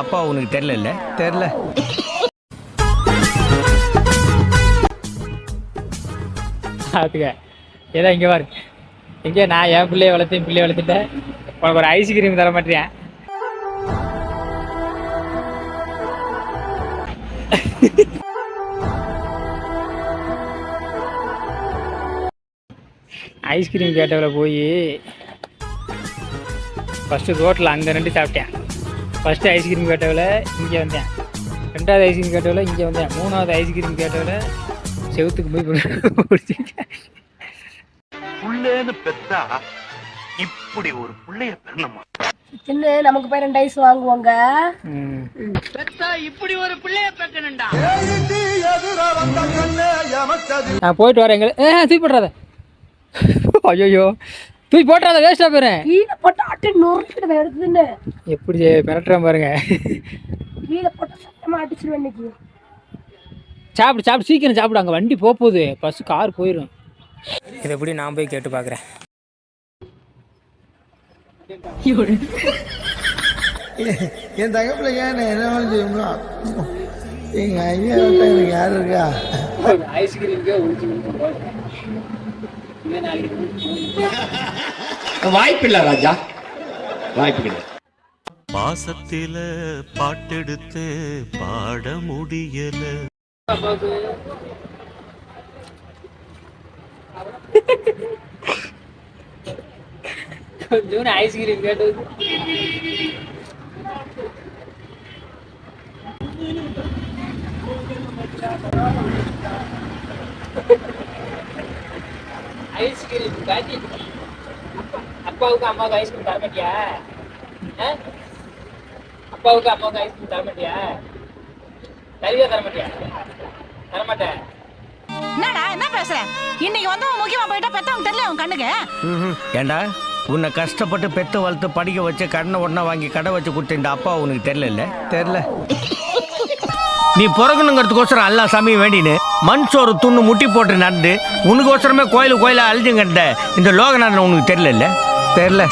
அப்பா உனக்கு தெரியல தெரியல. பார்த்துக்க ஏதோ இங்கே பாரு, எங்கே நான் என் பிள்ளைய வளர்த்துட்டேன், உனக்கு ஒரு ஐஸ்கிரீம் தர மாட்டேன். ஐஸ்கிரீம் கேட்டவளை போய் ஃபஸ்ட்டு ரோட்டில் அங்கே ரெண்டு சாப்பிட்டேன். ஃபஸ்ட்டு ஐஸ்கிரீம் கேட்டவளை இங்கே வந்தேன், ரெண்டாவது ஐஸ்கிரீம் கேட்டவளை இங்கே வந்தேன், மூணாவது ஐஸ்கிரீம் கேட்டவளை செவுத்துக்கு போய் பிடிச்சிருக்கேன். புள்ளேன்னு பெத்தா இப்படி ஒரு புள்ளைய பெறணுமா? சின்ன நமக்கு போய் 2 ஐஸ் வாங்குவாங்க. பெத்தா இப்படி ஒரு புள்ளைய பெற்றணும்டா. நான் போயிட்டு வரேன். தூக்கி போட்டுறாத, ஐயோ தூக்கி போட்டுறாத, வேஸ்ட்டாக போயிடுறேன். கீழே போட்டு அட்டு நொறுக்கிட்டு எடுத்துன்னு எப்படி மிரட்டுறேன் பாருங்க. கீழே போட்டு சத்தமாக அடிச்சிருவேன் இன்னைக்கு. சாப்பிடு சீக்கிரம் சாப்பிடு, அங்கே வண்டி போகுது, பஸ் கார் போயிடும். இதை எப்படி நான் போய் கேட்டு பார்க்குறேன். என் தகப்பில் ஏன் என்ன செய்யுங்களா? எங்கள் ஐயா எனக்கு யார் இருக்கா? ஐஸ்கிரீம்க்கே வாய்ப்பில்லை ராஜா, வாய்ப்பு. பாசத்தில பாட்டெடுத்து பாட முடியல. கொஞ்சம் ஐஸ்கிரீம் கேட்டது ஐஸ்கிரீம் காட்டி அப்பாவுக்கு அம்மாவுக்கு ஐஸ்கிரீம் தர மாட்டியா? அப்பாவுக்கு அம்மாவுக்கு ஐஸ்கிரீம் தர மாட்டியா? தருவியா தர மாட்டியா? தர மாட்டேன். என்னடா என்ன பேசுற? இன்னைக்கு வந்து முக்கியமா போயிட்டா பெத்தவங்க தெரியல உன் கண்ணுக்கு. ஏண்டா உன்னை கஷ்டப்பட்டு பெத்து வளர்த்து படிக்க வச்சு கடனை உடனே வாங்கி கடை வச்சு கொடுத்த இந்த அப்பா உனக்கு தெரியல தெரியல. நீ பிறக்கணுங்கிறதுக்கோசரம் எல்லா சாமியும் வேண்டின்னு மண் சோறு துண்ணு முட்டி போட்டு நடந்து உனக்கு கோசரமே கோயிலா அழிஞ்சுங்கட்ட இந்த லோகநாதன் உனக்கு தெரியல தெரியல.